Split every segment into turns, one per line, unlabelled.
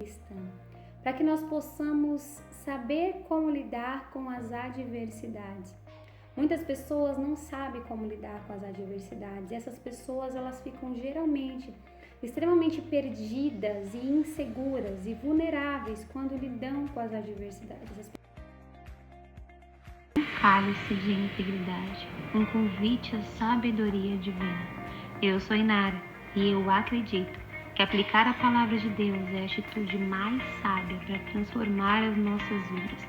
cristã, para que nós possamos saber como lidar com as adversidades. Muitas pessoas não sabem como lidar com as adversidades e essas pessoas elas ficam geralmente extremamente perdidas e inseguras e vulneráveis quando lidam com as adversidades.
Cálice de integridade, um convite à sabedoria divina. Eu sou Inara e eu acredito que aplicar a palavra de Deus é a atitude mais sábia para transformar as nossas vidas.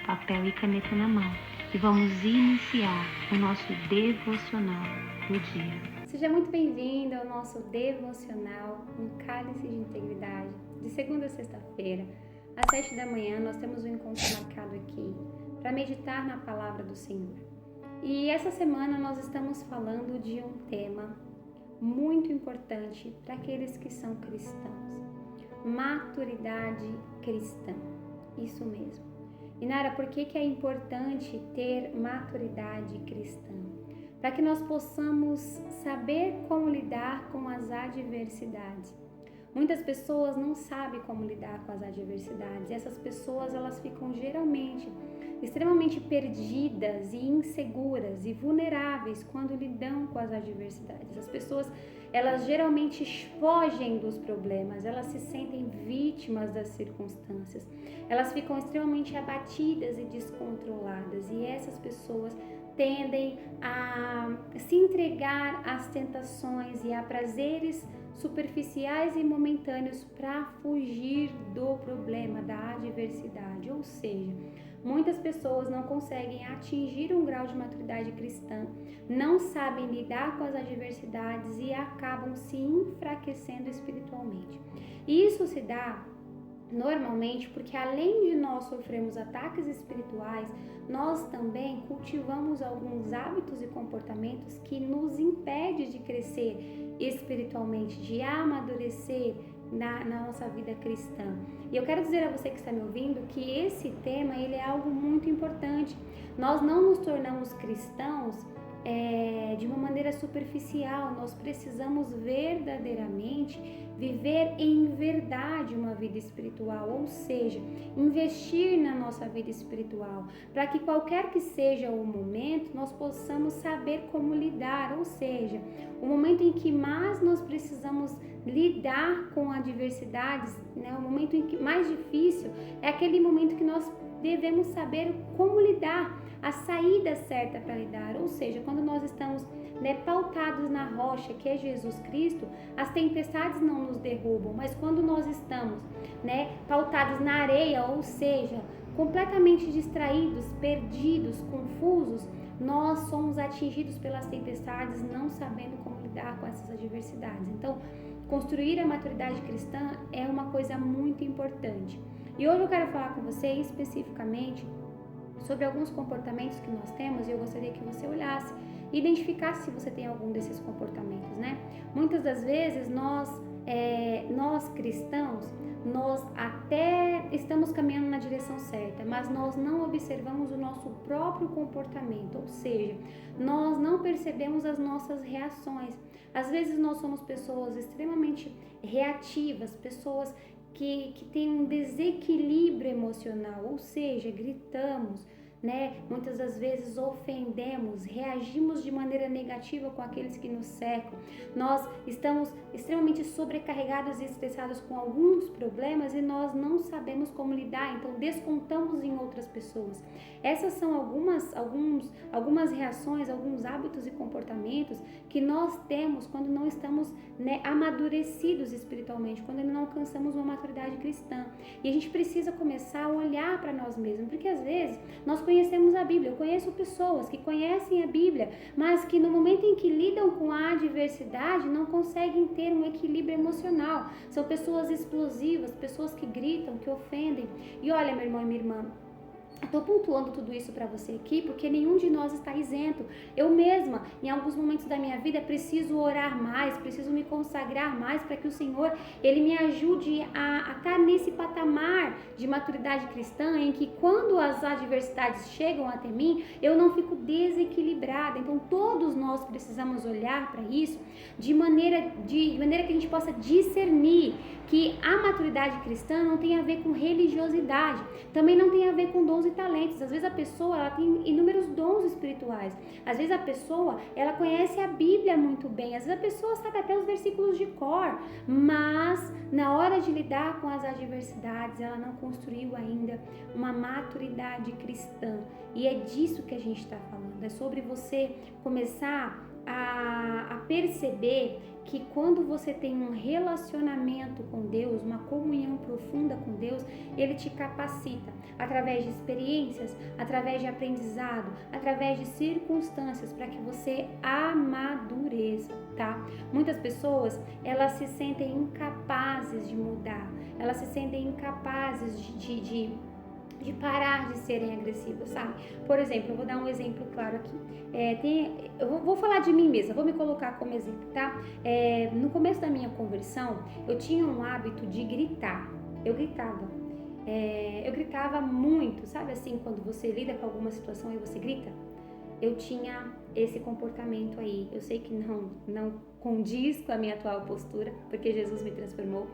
Papel e caneta na mão e vamos iniciar o nosso devocional do dia.
Seja muito bem-vindo ao nosso devocional, um cálice de integridade, de segunda a sexta-feira, às 7 da manhã. Nós temos um encontro marcado aqui para meditar na palavra do Senhor. E essa semana nós estamos falando de um tema muito importante para aqueles que são cristãos. Maturidade cristã. Isso mesmo. E Nara, por que é importante ter maturidade cristã? Para que nós possamos saber como lidar com as adversidades. Muitas pessoas não sabem como lidar com as adversidades e essas pessoas elas ficam geralmente extremamente perdidas e inseguras e vulneráveis quando lidam com as adversidades. As pessoas elas geralmente fogem dos problemas, elas se sentem vítimas das circunstâncias, elas ficam extremamente abatidas e descontroladas e essas pessoas tendem a se entregar às tentações e a prazeres superficiais e momentâneos para fugir do problema, da adversidade. Ou seja, muitas pessoas não conseguem atingir um grau de maturidade cristã, não sabem lidar com as adversidades e acabam se enfraquecendo espiritualmente. Isso se dá normalmente porque além de nós sofrermos ataques espirituais, nós também cultivamos alguns hábitos e comportamentos que nos impedem de crescer espiritualmente, de amadurecer na nossa vida cristã. E eu quero dizer a você que está me ouvindo que esse tema ele é algo muito importante. Nós não nos tornamos cristãos de uma maneira superficial, nós precisamos verdadeiramente viver em verdade uma vida espiritual, ou seja, investir na nossa vida espiritual, para que qualquer que seja o momento, nós possamos saber como lidar, ou seja, o momento em que mais nós precisamos lidar com adversidades, né, o momento em que mais difícil é aquele momento que nós devemos saber como lidar, a saída certa para lidar, ou seja, quando nós estamos pautados na rocha que é Jesus Cristo, as tempestades não nos derrubam, mas quando nós estamos pautados na areia, ou seja, completamente distraídos, perdidos, confusos, nós somos atingidos pelas tempestades, não sabendo como lidar com essas adversidades. Então, construir a maturidade cristã é uma coisa muito importante. E hoje eu quero falar com você especificamente sobre alguns comportamentos que nós temos e eu gostaria que você olhasse e identificasse se você tem algum desses comportamentos, né? Muitas das vezes nós cristãos, nós até estamos caminhando na direção certa, mas nós não observamos o nosso próprio comportamento, ou seja, nós não percebemos as nossas reações. Às vezes nós somos pessoas extremamente reativas, pessoas que tem um desequilíbrio emocional, ou seja, gritamos, muitas das vezes ofendemos, reagimos de maneira negativa com aqueles que nos cercam. Nós estamos extremamente sobrecarregados e estressados com alguns problemas e nós não sabemos como lidar, então descontamos em outras pessoas. Essas são algumas reações, alguns hábitos e comportamentos que nós temos quando não estamos amadurecidos espiritualmente, quando não alcançamos uma maturidade cristã. E a gente precisa começar a olhar para nós mesmos, porque às vezes nós conhecemos a Bíblia. Eu conheço pessoas que conhecem a Bíblia, mas que no momento em que lidam com a adversidade não conseguem ter um equilíbrio emocional. São pessoas explosivas, pessoas que gritam, que ofendem. E olha, meu irmão e minha irmã, estou pontuando tudo isso para você aqui porque nenhum de nós está isento. Eu mesma, em alguns momentos da minha vida, preciso orar mais, preciso me consagrar mais para que o Senhor, Ele me ajude a estar nesse patamar de maturidade cristã em que quando as adversidades chegam até mim, eu não fico desequilibrada. Então todos nós precisamos olhar para isso de maneira que a gente possa discernir que a maturidade cristã não tem a ver com religiosidade, também não tem a ver com dons e talentos. Às vezes a pessoa ela tem inúmeros dons espirituais, às vezes a pessoa ela conhece a Bíblia muito bem, às vezes a pessoa sabe até os versículos de cor, mas na hora de lidar com as adversidades ela não construiu ainda uma maturidade cristã. E é disso que a gente está falando, é sobre você começar a perceber que quando você tem um relacionamento com Deus, uma comunhão profunda com Deus, Ele te capacita através de experiências, através de aprendizado, através de circunstâncias para que você amadureça, tá? Muitas pessoas, elas se sentem incapazes de mudar, elas se sentem incapazes de parar de serem agressivas, sabe? Por exemplo, eu vou dar um exemplo claro aqui. Eu vou falar de mim mesma, vou me colocar como exemplo, tá? No começo da minha conversão, eu tinha um hábito de gritar. Eu gritava muito, sabe assim, quando você lida com alguma situação e você grita? Eu tinha esse comportamento aí. Eu sei que não condiz com a minha atual postura, porque Jesus me transformou.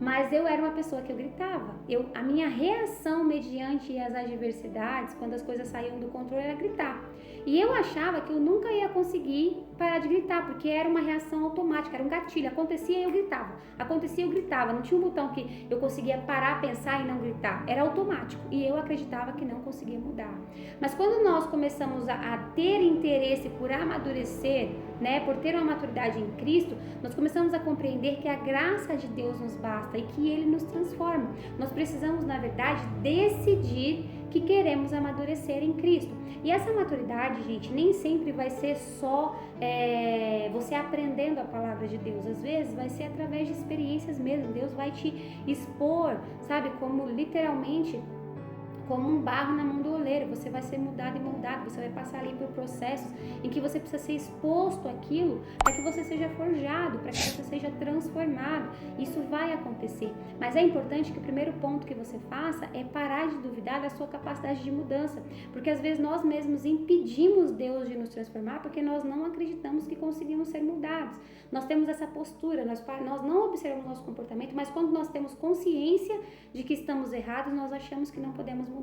Mas eu era uma pessoa que eu gritava. A minha reação mediante as adversidades, quando as coisas saíam do controle, era gritar. E eu achava que eu nunca ia conseguir parar de gritar, porque era uma reação automática, era um gatilho. Acontecia, eu gritava. Acontecia, eu gritava. Não tinha um botão que eu conseguia parar, pensar e não gritar. Era automático. E eu acreditava que não conseguia mudar. Mas quando nós começamos a ter interesse por amadurecer, né, por ter uma maturidade em Cristo, nós começamos a compreender que a graça de Deus nos basta e que Ele nos transforma. Nós precisamos, na verdade, decidir que queremos amadurecer em Cristo. E essa maturidade, gente, nem sempre vai ser só você aprendendo a palavra de Deus. Às vezes vai ser através de experiências mesmo. Deus vai te expor, sabe, como literalmente como um barro na mão do oleiro. Você vai ser mudado e moldado, você vai passar ali por processos em que você precisa ser exposto àquilo para que você seja forjado, para que você seja transformado. Isso vai acontecer, mas é importante que o primeiro ponto que você faça é parar de duvidar da sua capacidade de mudança, porque às vezes nós mesmos impedimos Deus de nos transformar porque nós não acreditamos que conseguimos ser mudados. Nós temos essa postura, nós não observamos nosso comportamento, mas quando nós temos consciência de que estamos errados, nós achamos que não podemos mudar.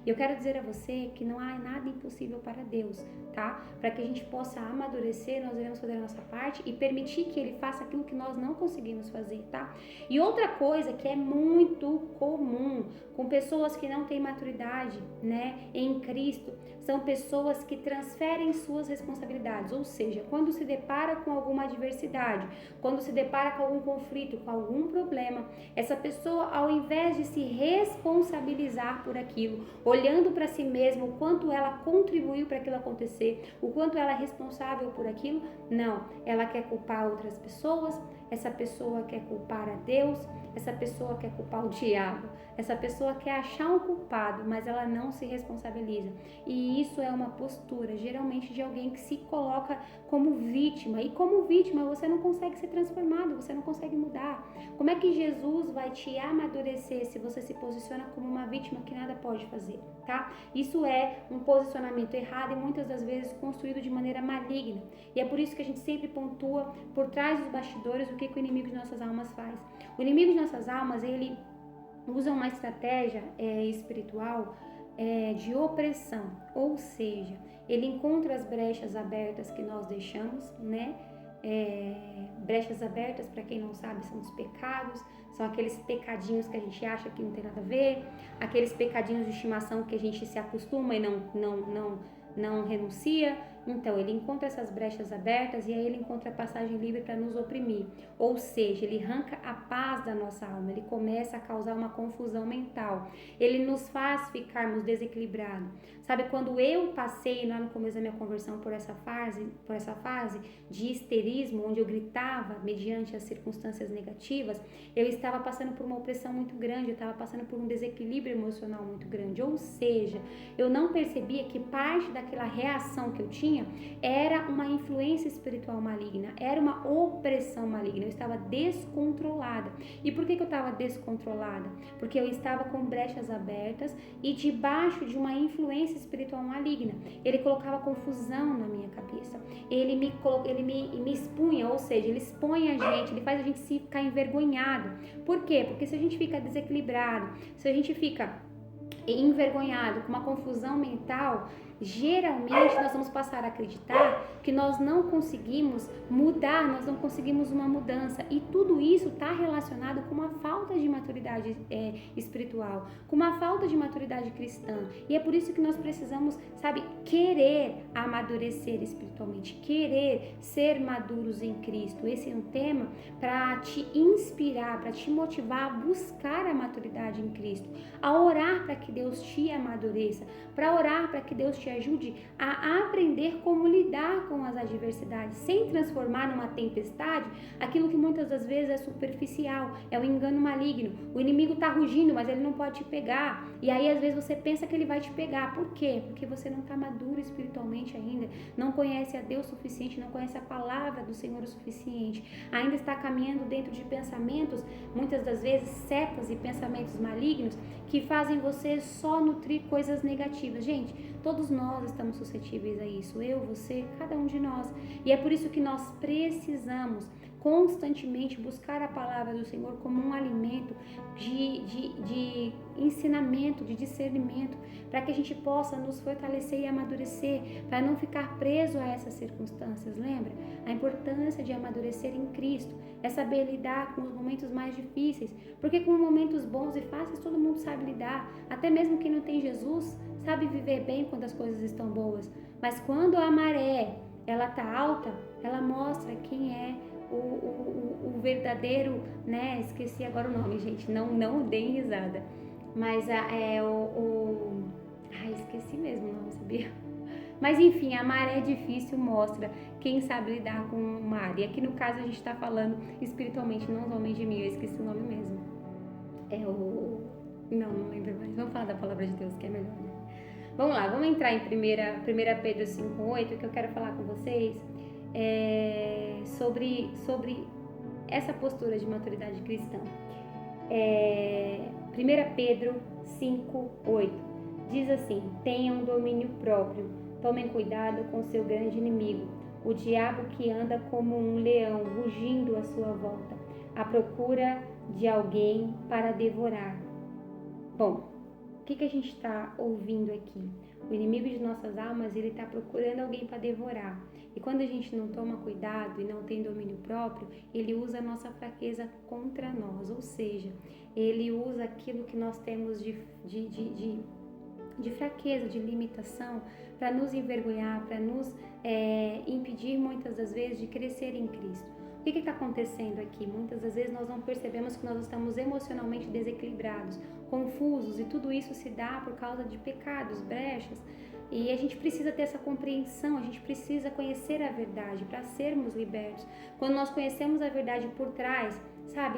E eu quero dizer a você que não há nada impossível para Deus, tá? Para que a gente possa amadurecer, nós devemos fazer a nossa parte e permitir que Ele faça aquilo que nós não conseguimos fazer, tá? E outra coisa que é muito comum com pessoas que não têm maturidade, né, em Cristo, são pessoas que transferem suas responsabilidades, ou seja, quando se depara com alguma adversidade, quando se depara com algum conflito, com algum problema, essa pessoa, ao invés de se responsabilizar por aquilo, olhando para si mesma o quanto ela contribuiu para aquilo acontecer, o quanto ela é responsável por aquilo, não, ela quer culpar outras pessoas, essa pessoa quer culpar a Deus, essa pessoa quer culpar o diabo, essa pessoa quer achar um culpado, mas ela não se responsabiliza. E isso é uma postura, geralmente, de alguém que se coloca como vítima. E como vítima, você não consegue ser transformado, você não consegue mudar. Como é que Jesus vai te amadurecer se você se posiciona como uma vítima que nada pode fazer, tá? Isso é um posicionamento errado e muitas das vezes construído de maneira maligna. E é por isso que a gente sempre pontua por trás dos bastidores o que o inimigo de nossas almas faz. O inimigo de nossas almas, ele usa uma estratégia espiritual de opressão, ou seja, ele encontra as brechas abertas que nós deixamos, né? Brechas abertas, para quem não sabe, são os pecados, são aqueles pecadinhos que a gente acha que não tem nada a ver, aqueles pecadinhos de estimação que a gente se acostuma e não renuncia. Então, ele encontra essas brechas abertas e aí ele encontra a passagem livre para nos oprimir. Ou seja, ele arranca a paz da nossa alma, ele começa a causar uma confusão mental, ele nos faz ficarmos desequilibrados. Sabe, quando eu passei lá no começo da minha conversão por essa fase de histerismo, onde eu gritava mediante as circunstâncias negativas, eu estava passando por uma opressão muito grande, eu estava passando por um desequilíbrio emocional muito grande. Ou seja, eu não percebia que parte daquela reação que eu tinha tinha era uma influência espiritual maligna, era uma opressão maligna, eu estava descontrolada. E por que eu estava descontrolada? Porque eu estava com brechas abertas e debaixo de uma influência espiritual maligna. Ele colocava confusão na minha cabeça, ele me expunha, ou seja, ele expõe a gente, ele faz a gente se ficar envergonhado. Por quê? Porque se a gente fica desequilibrado, se a gente fica envergonhado, com uma confusão mental, geralmente nós vamos passar a acreditar que nós não conseguimos mudar, nós não conseguimos uma mudança, e tudo isso está relacionado com uma falta de maturidade espiritual, com uma falta de maturidade cristã, e é por isso que nós precisamos, querer amadurecer espiritualmente, querer ser maduros em Cristo. Esse é um tema para te inspirar, para te motivar a buscar a maturidade em Cristo, a orar para que Deus te amadureça, para orar para que Deus te ajude a aprender como lidar com as adversidades, sem transformar numa tempestade aquilo que muitas das vezes é superficial, é um engano maligno. O inimigo está rugindo, mas ele não pode te pegar. E aí às vezes você pensa que ele vai te pegar. Por quê? Porque você não está maduro espiritualmente ainda, não conhece a Deus o suficiente, não conhece a palavra do Senhor o suficiente, ainda está caminhando dentro de pensamentos, muitas das vezes setas e pensamentos malignos, que fazem você só nutrir coisas negativas. Gente, todos nós estamos suscetíveis a isso, eu, você, cada um de nós. E é por isso que nós precisamos constantemente buscar a palavra do Senhor como um alimento de ensinamento, de discernimento, para que a gente possa nos fortalecer e amadurecer, para não ficar preso a essas circunstâncias. Lembra? A importância de amadurecer em Cristo é saber lidar com os momentos mais difíceis, porque com momentos bons e fáceis todo mundo sabe lidar, até mesmo quem não tem Jesus sabe viver bem quando as coisas estão boas, mas quando a maré ela tá alta, ela mostra quem é o verdadeiro, né? Esqueci agora o nome, gente, não deem risada, mas esqueci mesmo o nome, sabia? Mas enfim, a maré difícil mostra quem sabe lidar com o mar. E aqui no caso a gente está falando espiritualmente, não somente de mim, eu esqueci o nome mesmo. Não lembro mais. Vamos falar da palavra de Deus, que é melhor, né? Vamos lá, vamos entrar em 1 Pedro 5,8, que eu quero falar com vocês sobre essa postura de maturidade cristã. 1 Pedro 5,8 diz assim: tenham domínio próprio, tomem cuidado com seu grande inimigo, o diabo, que anda como um leão rugindo à sua volta, à procura de alguém para devorar. Bom, o que a gente está ouvindo aqui? O inimigo de nossas almas, ele está procurando alguém para devorar. E quando a gente não toma cuidado e não tem domínio próprio, ele usa a nossa fraqueza contra nós. Ou seja, ele usa aquilo que nós temos de fraqueza, de limitação, para nos envergonhar, para nos impedir muitas das vezes de crescer em Cristo. O que está acontecendo aqui? Muitas das vezes nós não percebemos que nós estamos emocionalmente desequilibrados, confusos, e tudo isso se dá por causa de pecados, brechas. E a gente precisa ter essa compreensão, a gente precisa conhecer a verdade para sermos libertos. Quando nós conhecemos a verdade por trás,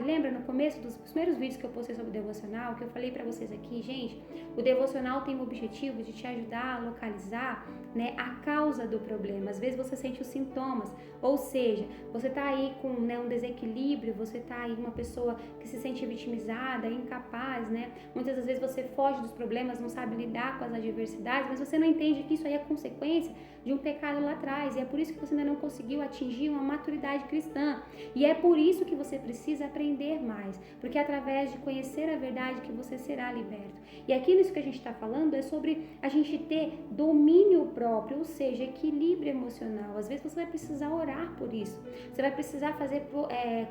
lembra no começo dos primeiros vídeos que eu postei sobre o devocional, que eu falei para vocês aqui, gente, o devocional tem o objetivo de te ajudar a localizar, né, a causa do problema. Às vezes você sente os sintomas, ou seja, você tá aí com, né, um desequilíbrio, você tá aí uma pessoa que se sente vitimizada, incapaz, né? Muitas das vezes você foge dos problemas, não sabe lidar com as adversidades, mas você não entende que isso aí é consequência de um pecado lá atrás, e é por isso que você ainda não conseguiu atingir uma maturidade cristã, e é por isso que você precisa aprender mais, porque é através de conhecer a verdade que você será liberto. E aqui nisso que a gente está falando é sobre a gente ter domínio próprio, ou seja, equilíbrio emocional. Às vezes você vai precisar orar por isso, você vai precisar fazer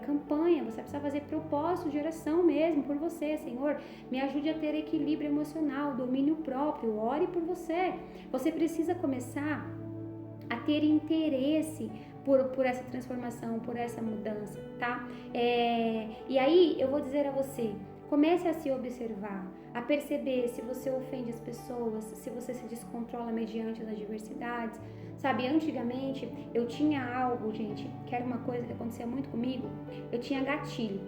campanha, você vai precisar fazer propósito de oração mesmo por você. Senhor, me ajude a ter equilíbrio emocional, domínio próprio, ore por você. Você precisa começar a ter interesse por essa transformação, por essa mudança, tá? E aí eu vou dizer a você, comece a se observar, a perceber se você ofende as pessoas, se você se descontrola mediante as adversidades. Antigamente eu tinha algo, gente, que era uma coisa que acontecia muito comigo, eu tinha gatilho.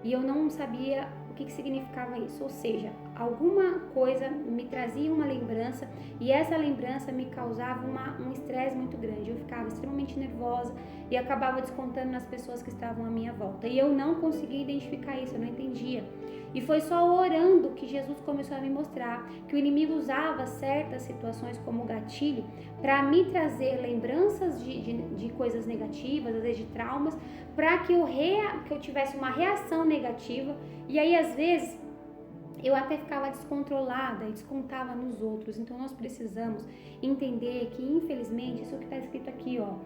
e eu não sabia o que significava isso, ou seja, alguma coisa me trazia uma lembrança e essa lembrança me causava um estresse muito grande. Eu ficava extremamente nervosa e acabava descontando nas pessoas que estavam à minha volta. E eu não conseguia identificar isso, eu não entendia. E foi só orando que Jesus começou a me mostrar que o inimigo usava certas situações como gatilho para me trazer lembranças de coisas negativas, às vezes de traumas, para que eu tivesse uma reação negativa. E aí, às vezes, eu até ficava descontrolada e descontava nos outros. Então, nós precisamos entender que, infelizmente, isso que está escrito aqui, ó,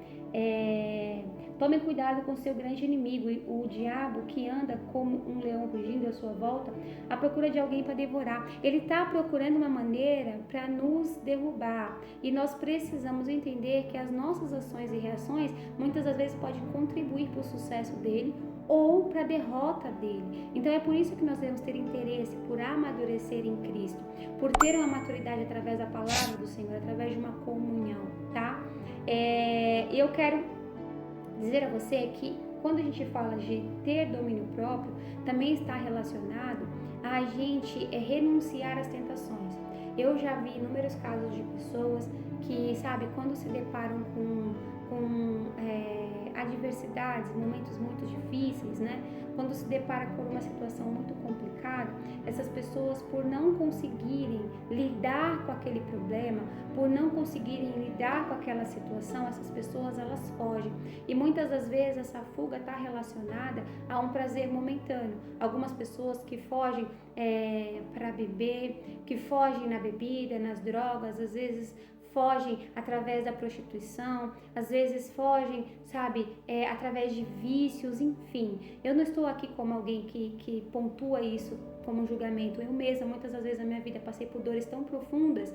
tome cuidado com o seu grande inimigo, o diabo, que anda como um leão rugindo à sua volta, à procura de alguém para devorar. Ele está procurando uma maneira para nos derrubar. E nós precisamos entender que as nossas ações e reações, muitas das vezes, podem contribuir para o sucesso dele ou para a derrota dele. Então é por isso que nós devemos ter interesse por amadurecer em Cristo, por ter uma maturidade através da palavra do Senhor, através de uma comunhão, tá? Eu quero dizer a você que quando a gente fala de ter domínio próprio, também está relacionado a gente renunciar às tentações. Eu já vi inúmeros casos de pessoas que, sabe, quando se deparam com adversidades, momentos muito difíceis, né? Quando se depara com uma situação muito complicada, essas pessoas, por não conseguirem lidar com aquele problema, por não conseguirem lidar com aquela situação, essas pessoas, elas fogem. E muitas das vezes essa fuga está relacionada a um prazer momentâneo. Algumas pessoas que fogem para beber, que fogem na bebida, nas drogas, às vezes fogem através da prostituição, às vezes fogem, sabe, através de vícios, enfim. Eu não estou aqui como alguém que pontua isso como um julgamento. Eu mesma, muitas das vezes na minha vida, passei por dores tão profundas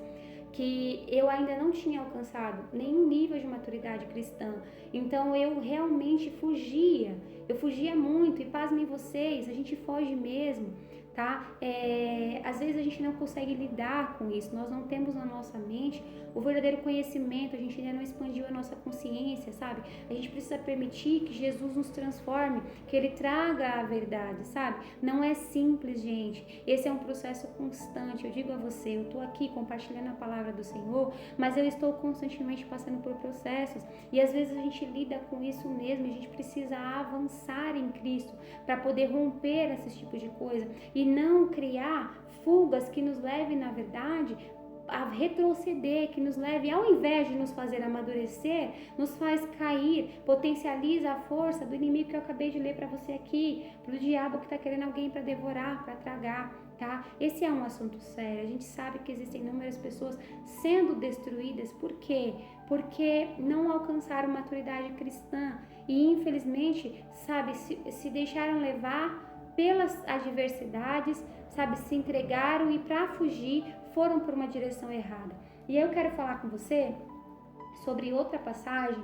que eu ainda não tinha alcançado nenhum nível de maturidade cristã. Então eu realmente fugia. Eu fugia muito, e pasmem vocês, a gente foge mesmo. Tá? Às vezes a gente não consegue lidar com isso, nós não temos na nossa mente o verdadeiro conhecimento, a gente ainda não expandiu a nossa consciência, sabe? A gente precisa permitir que Jesus nos transforme, que Ele traga a verdade, sabe? Não é simples, gente, esse é um processo constante. Eu digo a você, eu estou aqui compartilhando a palavra do Senhor, mas eu estou constantemente passando por processos, e às vezes a gente lida com isso mesmo, e a gente precisa avançar em Cristo para poder romper esses tipos de coisa, e não criar fugas que nos levem, na verdade, a retroceder, que nos leve, ao invés de nos fazer amadurecer, nos faz cair, potencializa a força do inimigo que eu acabei de ler para você aqui, pro diabo que está querendo alguém para devorar, para tragar, tá? Esse é um assunto sério. A gente sabe que existem inúmeras pessoas sendo destruídas. Por quê? Porque não alcançaram maturidade cristã e, infelizmente, sabe, se deixaram levar pelas adversidades, sabe, se entregaram e para fugir foram por uma direção errada. E eu quero falar com você sobre outra passagem,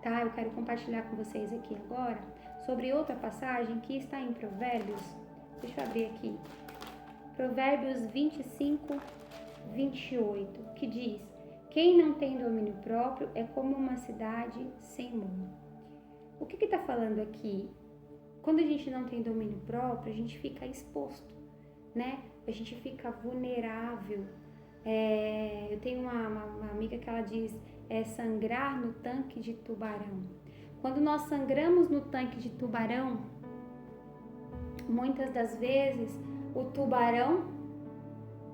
tá? Eu quero compartilhar com vocês aqui agora sobre outra passagem que está em Provérbios. Deixa eu abrir aqui. Provérbios 25, 28, que diz: quem não tem domínio próprio é como uma cidade sem muro. O que está falando aqui? Quando a gente não tem domínio próprio, a gente fica exposto, né? A gente fica vulnerável. Eu tenho uma amiga que ela diz, sangrar no tanque de tubarão. Quando nós sangramos no tanque de tubarão, muitas das vezes o tubarão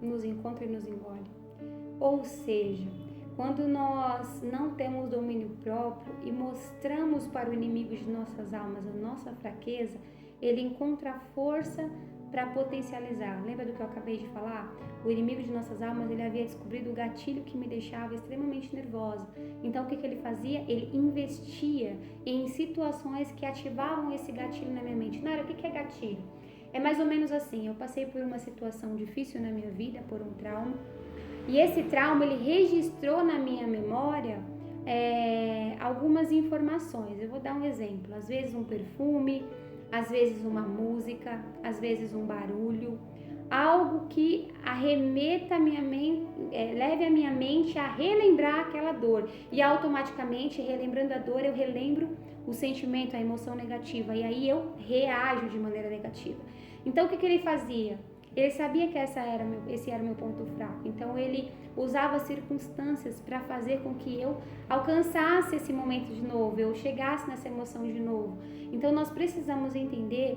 nos encontra e nos engole. Ou seja, quando nós não temos domínio próprio e mostramos para o inimigo de nossas almas a nossa fraqueza, ele encontra força para potencializar. Lembra do que eu acabei de falar? O inimigo de nossas almas, ele havia descobrido o gatilho que me deixava extremamente nervosa. Então, o que ele fazia? Ele investia em situações que ativavam esse gatilho na minha mente. Nara, o que é gatilho? É mais ou menos assim, eu passei por uma situação difícil na minha vida, por um trauma, e esse trauma, ele registrou na minha memória algumas informações. Eu vou dar um exemplo. Às vezes um perfume, às vezes uma música, às vezes um barulho. Algo que arremeta a minha mente, leve a minha mente a relembrar aquela dor. E automaticamente, relembrando a dor, eu relembro o sentimento, a emoção negativa, e aí eu reajo de maneira negativa. Então, o que ele fazia? Ele sabia que esse era o meu ponto fraco, então ele usava circunstâncias para fazer com que eu alcançasse esse momento de novo, eu chegasse nessa emoção de novo. Então nós precisamos entender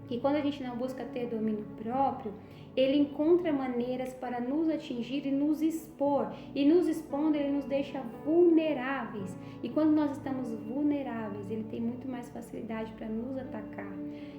que quando a gente não busca ter domínio próprio, ele encontra maneiras para nos atingir e nos expor. E nos expondo, ele nos deixa vulneráveis. E quando nós estamos vulneráveis, ele tem muito mais facilidade para nos atacar.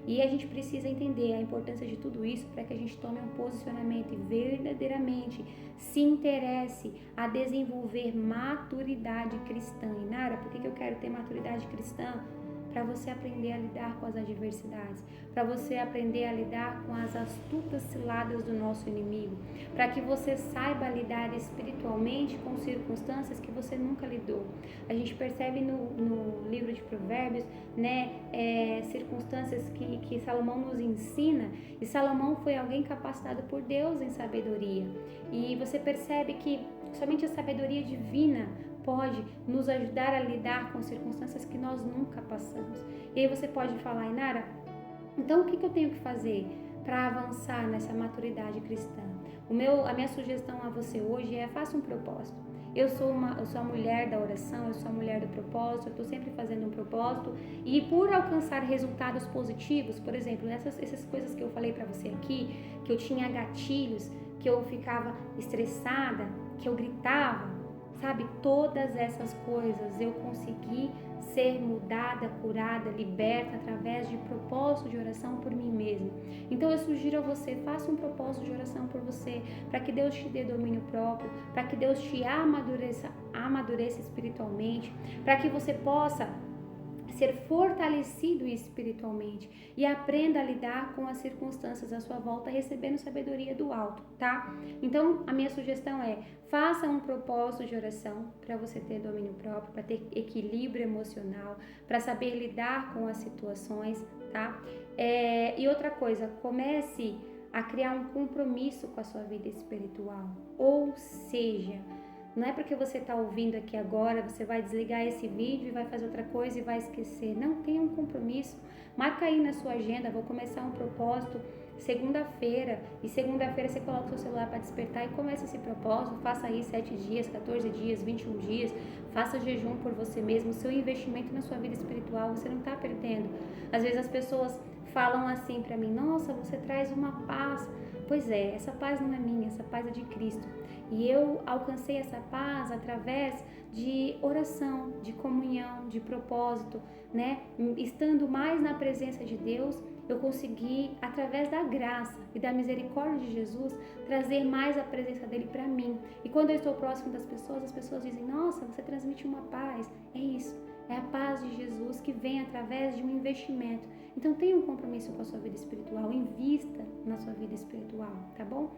E a gente precisa entender a importância de tudo isso para que a gente tome um posicionamento e verdadeiramente se interesse a desenvolver maturidade cristã. E Nara, por que eu quero ter maturidade cristã? Para você aprender a lidar com as adversidades, para você aprender a lidar com as astutas ciladas do nosso inimigo, para que você saiba lidar espiritualmente com circunstâncias que você nunca lidou. A gente percebe no livro de Provérbios, né, circunstâncias que Salomão nos ensina, e Salomão foi alguém capacitado por Deus em sabedoria. E você percebe que somente a sabedoria divina pode nos ajudar a lidar com circunstâncias que nós nunca passamos. E aí você pode falar, Inara, então o que eu tenho que fazer para avançar nessa maturidade cristã? A minha sugestão a você hoje é: faça um propósito. Eu sou a mulher da oração, eu sou a mulher do propósito, eu estou sempre fazendo um propósito, e por alcançar resultados positivos, por exemplo, essas coisas que eu falei para você aqui, que eu tinha gatilhos, que eu ficava estressada, que eu gritava, sabe, todas essas coisas eu consegui ser mudada, curada, liberta através de propósito de oração por mim mesma. Então eu sugiro a você, faça um propósito de oração por você, para que Deus te dê domínio próprio, para que Deus te amadureça espiritualmente, para que você possa ser fortalecido espiritualmente e aprenda a lidar com as circunstâncias à sua volta, recebendo sabedoria do alto, tá? Então, a minha sugestão é: faça um propósito de oração para você ter domínio próprio, para ter equilíbrio emocional, para saber lidar com as situações, tá? E outra coisa, comece a criar um compromisso com a sua vida espiritual, ou seja, não é porque você está ouvindo aqui agora, você vai desligar esse vídeo e vai fazer outra coisa e vai esquecer. Não, tenha um compromisso. Marca aí na sua agenda, vou começar um propósito segunda-feira. E segunda-feira você coloca o seu celular para despertar e começa esse propósito. Faça aí 7 dias, 14 dias, 21 dias. Faça jejum por você mesmo. O seu investimento na sua vida espiritual, você não está perdendo. Às vezes as pessoas falam assim para mim: nossa, você traz uma paz. Pois é, essa paz não é minha, essa paz é de Cristo. E eu alcancei essa paz através de oração, de comunhão, de propósito, né? Estando mais na presença de Deus, eu consegui, através da graça e da misericórdia de Jesus, trazer mais a presença dele para mim. E quando eu estou próximo das pessoas, as pessoas dizem: nossa, você transmite uma paz. É isso, é a paz de Jesus que vem através de um investimento. Então tenha um compromisso com a sua vida espiritual, invista na sua vida espiritual, tá bom?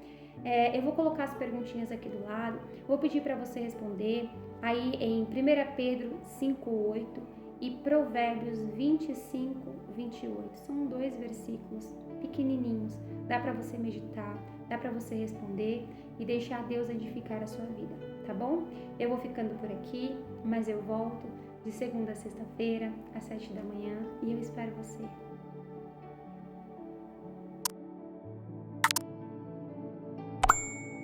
Eu vou colocar as perguntinhas aqui do lado, vou pedir para você responder aí em 1 Pedro 5:8 e Provérbios 25:28. São 2 versículos pequenininhos, dá para você meditar, dá para você responder e deixar Deus edificar a sua vida, tá bom? Eu vou ficando por aqui, mas eu volto de segunda a sexta-feira, às 7 da manhã, e eu espero você.